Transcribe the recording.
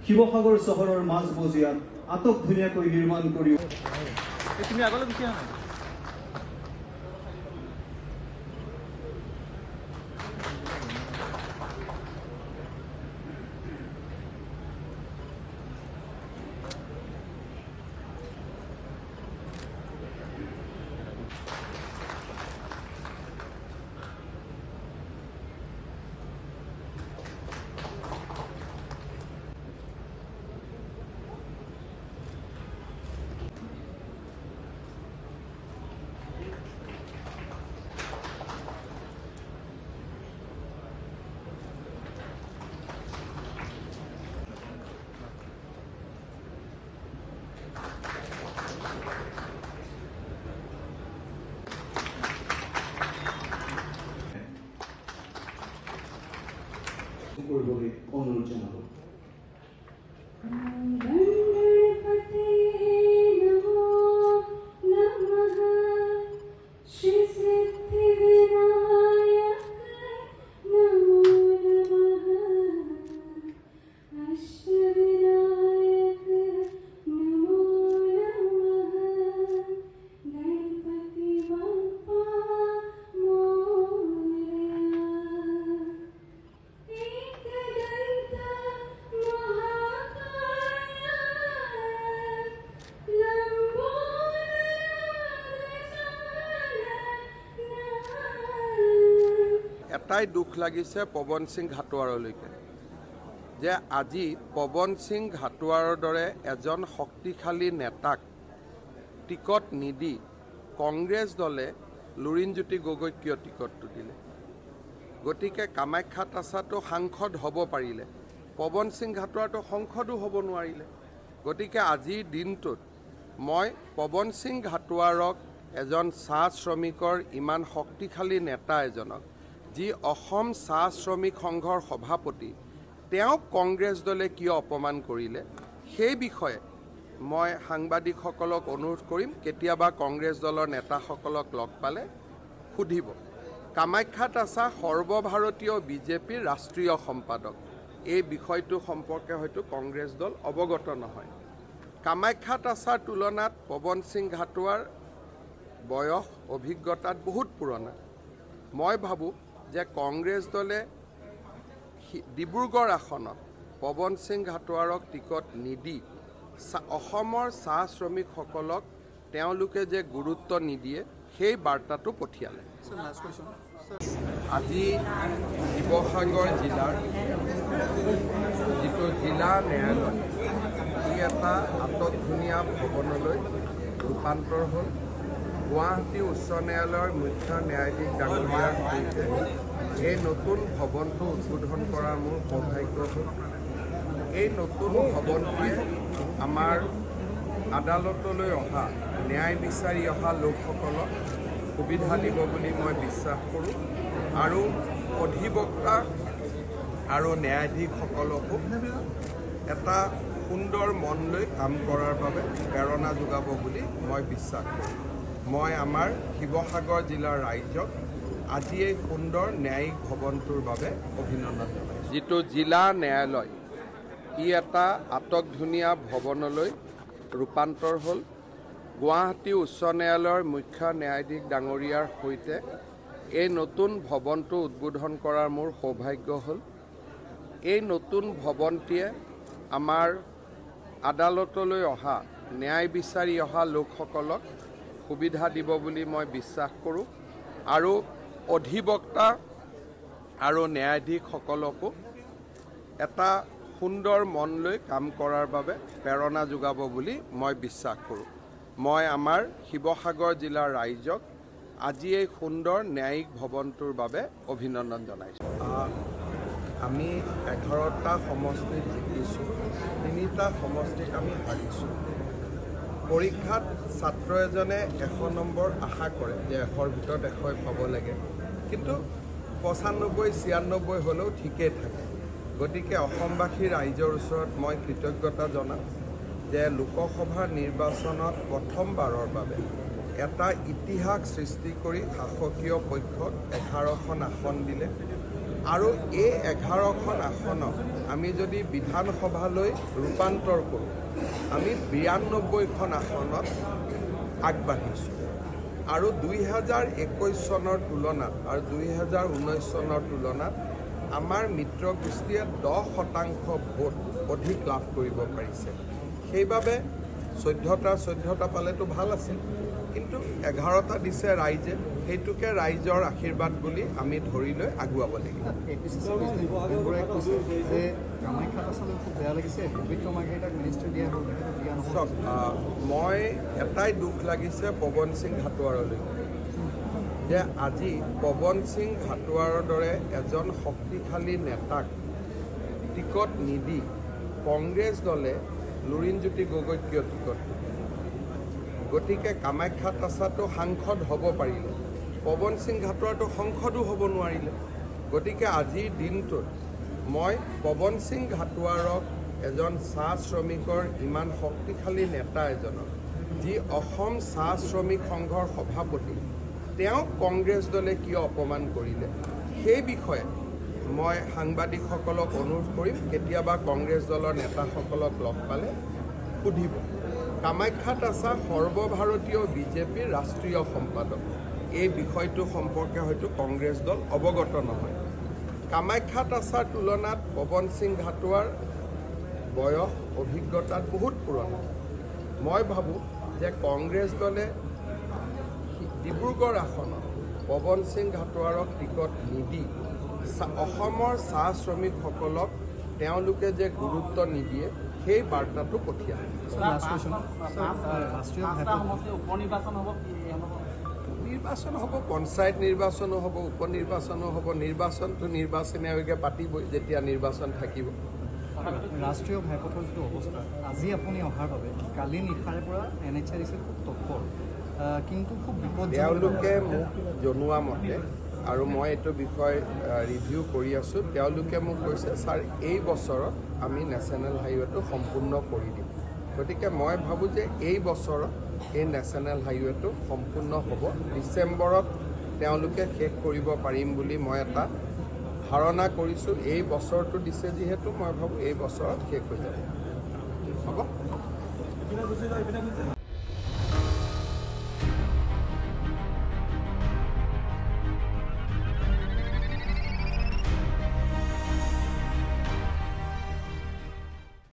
শিৱসাগৰ চহৰৰ মাজমজিয়াত আটক ধুনীয়াকৈ নিৰ্মাণ কৰি তুমি আগলৈ গুচি আহা কৰিবলৈ অনুৰোধ জনালোঁ। এটাই দুখ লাগিছে পৱন সিং ঘাটোৱাৰলৈকে যে আজি পৱন সিং ঘাটোৱাৰৰ দৰে এজন শক্তিশালী নেতাক টিকট নিদি কংগ্ৰেছ দলে লুৰিণজ্যোতি গগৈক কিয় টিকটটো দিলে। গতিকে কামাখ্যা তাছাটো সাংসদ হ'ব পাৰিলে, পৱন সিং ঘাটোৱাৰটো সংসদো হ'ব নোৱাৰিলে। গতিকে আজিৰ দিনটোত মই পৱন সিং ঘাটোৱাৰক এজন চাহ শ্ৰমিকৰ ইমান শক্তিশালী নেতা এজনক যি অসম চাহ শ্ৰমিক সংঘৰ সভাপতি তেওঁক কংগ্ৰেছ দলে কিয় অপমান কৰিলে সেই বিষয়ে মই সাংবাদিকসকলক অনুৰোধ কৰিম কেতিয়াবা কংগ্ৰেছ দলৰ নেতাসকলক লগ পালে সুধিব। কামাখ্যা তাছা সৰ্বভাৰতীয় বিজেপিৰ ৰাষ্ট্ৰীয় সম্পাদক, এই বিষয়টো সম্পৰ্কে হয়তো কংগ্ৰেছ দল অৱগত নহয়। কামাখ্যা তাছাৰ তুলনাত পৱন সিং ঘাটোৱাৰ বয়স অভিজ্ঞতাত বহুত পুৰণা। মই ভাবোঁ যে কংগ্ৰেছ দলে ডিব্ৰুগড় আসনত পৱন সিং ঘাটোৱাৰক টিকট নিদি অসমৰ চাহ শ্ৰমিকসকলক তেওঁলোকে যে গুৰুত্ব নিদিয়ে সেই বাৰ্তাটো পঠিয়ালে। আজি শিৱসাগৰ জিলাৰ যিটো জিলা ন্যায়ালয় ই এটা আটকধুনীয়া ভৱনলৈ ৰূপান্তৰ হ'ল। গুৱাহাটী উচ্চ ন্যায়ালয়ৰ মুখ্য ন্যায়াধীশ ডাঙৰীয়াৰ সৈতে এই নতুন ভৱনটো উদ্বোধন কৰা মোৰ সৌভাগ্য হ'ল। এই নতুন ভৱনটোৱে আমাৰ আদালতলৈ অহা ন্যায় বিচাৰি অহা লোকসকলক সুবিধা দিব বুলি মই বিশ্বাস কৰোঁ আৰু অধিবক্তা আৰু ন্যায়াধীশসকলকো এটা সুন্দৰ মন লৈ কাম কৰাৰ বাবে প্ৰেৰণা যোগাব বুলি মই বিশ্বাস কৰোঁ। মই আমাৰ শিৱসাগৰ জিলাৰ ৰাইজক আজি এই সুন্দৰ ন্যায়িক ভৱনটোৰ বাবে অভিনন্দন জনাইছোঁ। যিটো জিলা ন্যায়ালয় ই এটা আটকধুনীয়া ভৱনলৈ ৰূপান্তৰ হ'ল। গুৱাহাটী উচ্চ ন্যায়ালয়ৰ মুখ্য ন্যায়াধীশ ডাঙৰীয়াৰ সৈতে এই নতুন ভৱনটো উদ্বোধন কৰাৰ মোৰ সৌভাগ্য হ'ল। এই নতুন ভৱনটিয়ে আমাৰ আদালতলৈ অহা ন্যায় বিচাৰি অহা লোকসকলক সুবিধা দিব বুলি মই বিশ্বাস কৰোঁ আৰু অধিবক্তা আৰু ন্যায়াধীশসকলকো এটা সুন্দৰ মন লৈ কাম কৰাৰ বাবে প্ৰেৰণা যোগাব বুলি মই বিশ্বাস কৰোঁ। মই আমাৰ শিৱসাগৰ জিলাৰ ৰাইজক আজি এই সুন্দৰ ন্যায়িক ভৱনটোৰ বাবে অভিনন্দন জনাইছোঁ। আমি 11টা সমষ্টিত জিকিছোঁ, 3টা সমষ্টিত আমি হাৰিছোঁ। পৰীক্ষাত ছাত্ৰ এজনে 100 নম্বৰ আশা কৰে যে 100ৰ ভিতৰত 100 পাব লাগে, কিন্তু 95-96 হ'লেও ঠিকেই থাকে। গতিকে অসমবাসী ৰাইজৰ ওচৰত মই কৃতজ্ঞতা জনাম যে লোকসভাৰ নিৰ্বাচনত প্ৰথমবাৰৰ বাবে এটা ইতিহাস সৃষ্টি কৰি শাসকীয় পক্ষক 11খন আসন দিলে, আৰু এই 11খন আসনক আমি যদি বিধানসভালৈ ৰূপান্তৰ কৰোঁ, আমি 92খন আসনত আগবাঢ়িছোঁ। আৰু 2021 চনৰ তুলনাত আৰু 2019 চনৰ তুলনাত আমাৰ মিত্ৰগোষ্ঠীয়ে 10% ভোট অধিক লাভ কৰিব পাৰিছে। সেইবাবে 14টা পালেতো ভাল আছিল, কিন্তু 11টা দিছে ৰাইজে, সেইটোকে ৰাইজৰ আশীৰ্বাদ বুলি আমি ধৰি লৈ আগুৱাব লাগিব। মই এটাই দুখ লাগিছে পৱন সিং ঘাটোৱাৰলৈ, যে আজি পৱন সিং ঘাটোৱাৰৰ দৰে এজন শক্তিশালী নেতাক টিকট নিদি কংগ্ৰেছ দলে লুৰিণজ্যোতি গগৈক কিয় টিকট দিলে? গতিকে কামাখ্যা তাছাটো সাংসদ হ'ব পাৰিলে, পৱন সিং ঘাটোৱাৰটো সংসদো হ'ব নোৱাৰিলে। গতিকে আজিৰ দিনটোত মই পৱন সিং ঘাটোৱাৰক, এজন চাহ শ্ৰমিকৰ ইমান শক্তিশালী নেতা এজনক, যি অসম চাহ শ্ৰমিক সংঘৰ সভাপতি, তেওঁক কংগ্ৰেছ দলে কিয় অপমান কৰিলে, সেই বিষয়ে মই সাংবাদিকসকলক অনুৰোধ কৰিম, কেতিয়াবা কংগ্ৰেছ দলৰ নেতাসকলক লগ পালে সুধিব। কামাখ্যা তাছা সৰ্বভাৰতীয় বিজেপিৰ ৰাষ্ট্ৰীয় সম্পাদক, এই বিষয়টো সম্পৰ্কে হয়তো কংগ্ৰেছ দল অৱগত নহয়। কামাখ্যা তাছাৰ তুলনাত পৱন সিং ঘাটোৱাৰ বয়স অভিজ্ঞতাত বহুত পুৰণা। মই ভাবোঁ যে কংগ্ৰেছ দলে ডিব্ৰুগড় আসনত পৱন সিং ঘাটোৱাৰক টিকট নিদি অসমৰ চাহ শ্ৰমিকসকলক তেওঁলোকে যে গুৰুত্ব নিদিয়ে, সেই বাৰ্তাটো পঠিয়ায়। নিৰ্বাচন হ'ব, পঞ্চায়ত নিৰ্বাচনো হ'ব, উপ নিৰ্বাচনো হ'ব। নিৰ্বাচনটো নিৰ্বাচনী আয়োগে পাতিবই যেতিয়া নিৰ্বাচন থাকিব। ৰাষ্ট্ৰীয় ঘাইপথৰ যিটো অৱস্থা, আজি আপুনি অহাৰ বাবে কালি নিশাৰে পৰা NHRC খুব তৎপৰ, কিন্তু খুব বিপদ। তেওঁলোকে মোক জনোৱা মতে, আৰু মই এইটো বিষয় ৰিভিউ কৰি আছোঁ, তেওঁলোকে মোক কৈছে ছাৰ এই বছৰত আমি নেশ্যনেল হাইৱেটো সম্পূৰ্ণ কৰি দিম। গতিকে মই ভাবোঁ যে এই বছৰত এই নেশ্যনেল হাইৱেটো সম্পূৰ্ণ হ'ব, ডিচেম্বৰত তেওঁলোকে শেষ কৰিব পাৰিম বুলি মই এটা ধাৰণা কৰিছোঁ। এই বছৰটো দিছে যিহেতু মই ভাবোঁ এই বছৰত শেষ হৈ যাব। হ'ব।